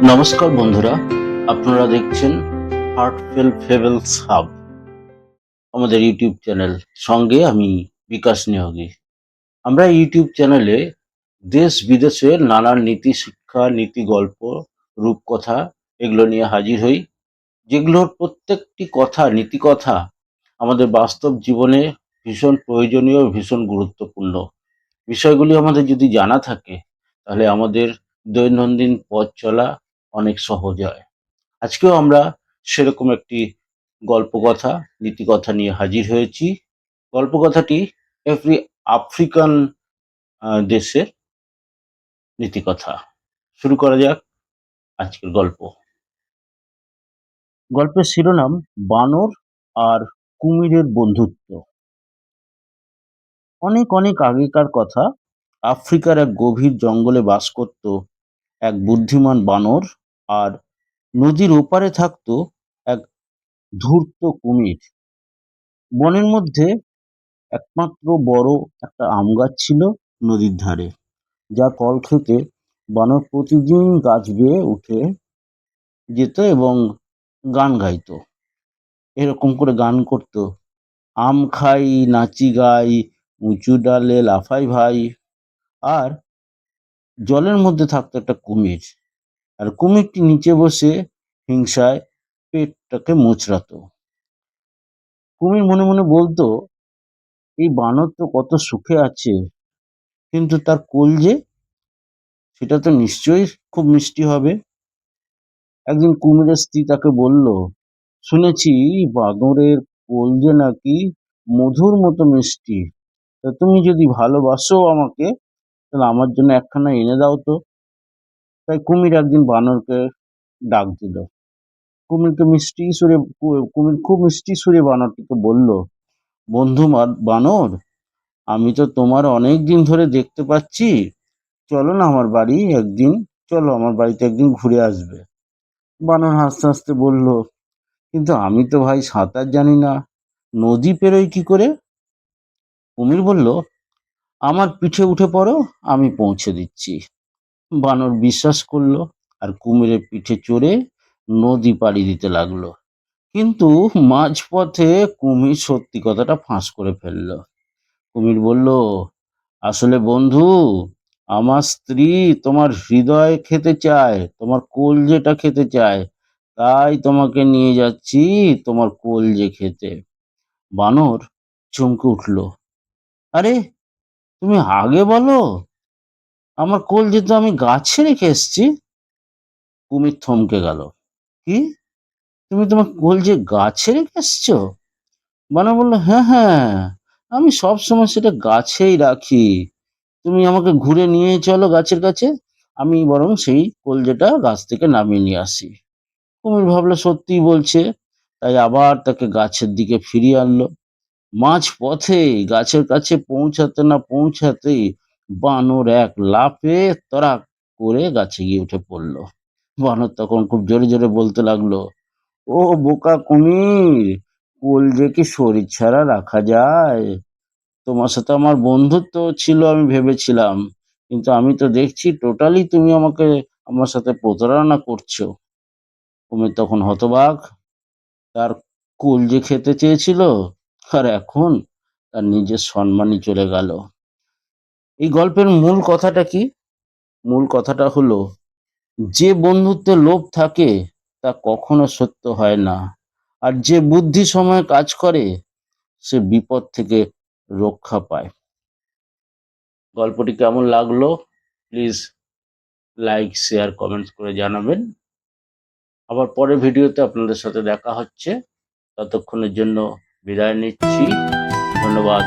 নমস্কার বন্ধুরা, আপনারা দেখছেন হার্টফেল ফেবলস হাব, আমাদের ইউটিউব চ্যানেল। সঙ্গে আমি বিকাশ নিয়োগী। আমরা ইউটিউব চ্যানেলে দেশ বিদেশের নানান নীতি শিক্ষা, নীতি গল্প, রূপকথা এগুলো নিয়ে হাজির হই, যেগুলোর প্রত্যেকটি কথা, নীতি কথা আমাদের বাস্তব জীবনে ভীষণ প্রয়োজনীয়, ভীষণ গুরুত্বপূর্ণ। বিষয়গুলি আমাদের যদি জানা থাকে, তাহলে আমাদের দৈনন্দিন পথ চলা অনেক সহজ হয়। আজকেও আমরা সেরকম একটি গল্পকথা, নীতিকথা নিয়ে হাজির হয়েছি। গল্পকথাটি একটি আফ্রিকান দেশের নীতিকথা। শুরু করা যাক আজকের গল্প। গল্পের শিরোনাম বানর আর কুমিরের বন্ধুত্ব। অনেক অনেক আগেকার কথা। আফ্রিকার এক গভীর জঙ্গলে বাস করত এক বুদ্ধিমান বানর, আর নদীর ওপারে থাকতো এক ধূর্ত কুমির। বনের মধ্যে একমাত্র বড় একটা আম গাছ ছিল নদীর ধারে, যার ফল খেতে বানর প্রতিদিন গাছ বেয়ে উঠে যেত এবং গান গাইতো। এরকম করে গান করতো: আম খাই, নাচি গাই, উঁচু ডালে লাফাই ভাই। আর জলের মধ্যে থাকতো একটা কুমির, আর কুমিরটি নিচে বসে হিংসায় পেটটাকে মোচড়াতো। কুমির মনে মনে বলতো, এই বানর তো কত সুখে আছে, কিন্তু তার কলজে, সেটা তো নিশ্চয়ই খুব মিষ্টি হবে। একদিন কুমিরের স্ত্রী তাকে বলল, শুনেছি বাদরের কলজে নাকি মধুর মতো মিষ্টি। তা তুমি যদি ভালোবাসো আমাকে, তাহলে আমার জন্য একখানা এনে দাও তো। তাই কুমির একদিন বানরকে ডাক দিল। কুমির খুব মিষ্টি সুরে বানরটিকে বলল, বন্ধু বানর, আমি তো তোমার অনেক দিন ধরে দেখতে পাচ্ছি, চলো না আমার বাড়ি একদিন, চলো আমার বাড়িতে একদিন ঘুরে আসবে। বানর হাসতে হাসতে বলল, কিন্তু আমি তো ভাই সাঁতার জানি না, নদী পেরোই কি করে? কুমির বলল, আমার পিঠে উঠে পড়ো, আমি পৌঁছে দিচ্ছি। বানর বিশ্বাস করলো, আর কুমিরের পিঠে চড়ে নদী পাড়ি দিতে লাগলো। কিন্তু মাঝপথে কুমির সত্যি কথাটা ফাঁস করে ফেললো। কুমির বলল, আসলে বন্ধু, আমার স্ত্রী তোমার হৃদয় খেতে চায়, তোমার কলজেটা খেতে চায়, তাই তোমাকে নিয়ে যাচ্ছি তোমার কলজে খেতে। বানর চমকে উঠল, আরে তুমি আগে বলো, আমার কলজে তো আমি গাছে রেখে এসছি। কুমির থমকে গেল, কি, তুমি তোমার কলজে গাছে রেখে এসছো? বানর বলল, হ্যাঁ হ্যাঁ, আমি সব সময় সেটা গাছেই রাখি। তুমি আমাকে ঘুরে নিয়ে চলো গাছের কাছে, আমি বরং সেই কলজেটা গাছ থেকে নামিয়ে নিয়ে আসি। কুমির ভাবলো সত্যিই বলছে, তাই আবার তাকে গাছের দিকে ফিরিয়ে আনলো। মাঝ পথে গাছের কাছে পৌঁছাতে না পৌঁছাতেই বানর এক লাফে তড়াক করে গাছে গিয়ে উঠে পড়লো। বানর তখন খুব জোরে জোরে বলতে লাগলো, ও বোকা কুমির, কলজে কি শরীর ছাড়া রাখা যায়? তোমার সাথে আমার বন্ধুত্ব ছিল আমি ভেবেছিলাম, কিন্তু আমি তো দেখছি টোটালি তুমি আমাকে আমার সাথে প্রতারণা করছো। কুমির তখন হতবাক, তার কলজে খেতে চেয়েছিল, আর এখন তার নিজের সম্মানই চলে গেল। এই গল্পের মূল কথাটা কি? মূল কথাটা হলো, যে বন্ধুত্বে লোভ থাকে তা কখনো সত্য হয় না, আর যে বুদ্ধি সময় কাজ করে সে বিপদ থেকে রক্ষা পায়। গল্পটি কেমন লাগলো প্লিজ লাইক, শেয়ার, কমেন্টস করে জানাবেন। আবার পরের ভিডিওতে আপনাদের সাথে দেখা হচ্ছে। ততক্ষণের জন্য বিদায় নিচ্ছি। ধন্যবাদ।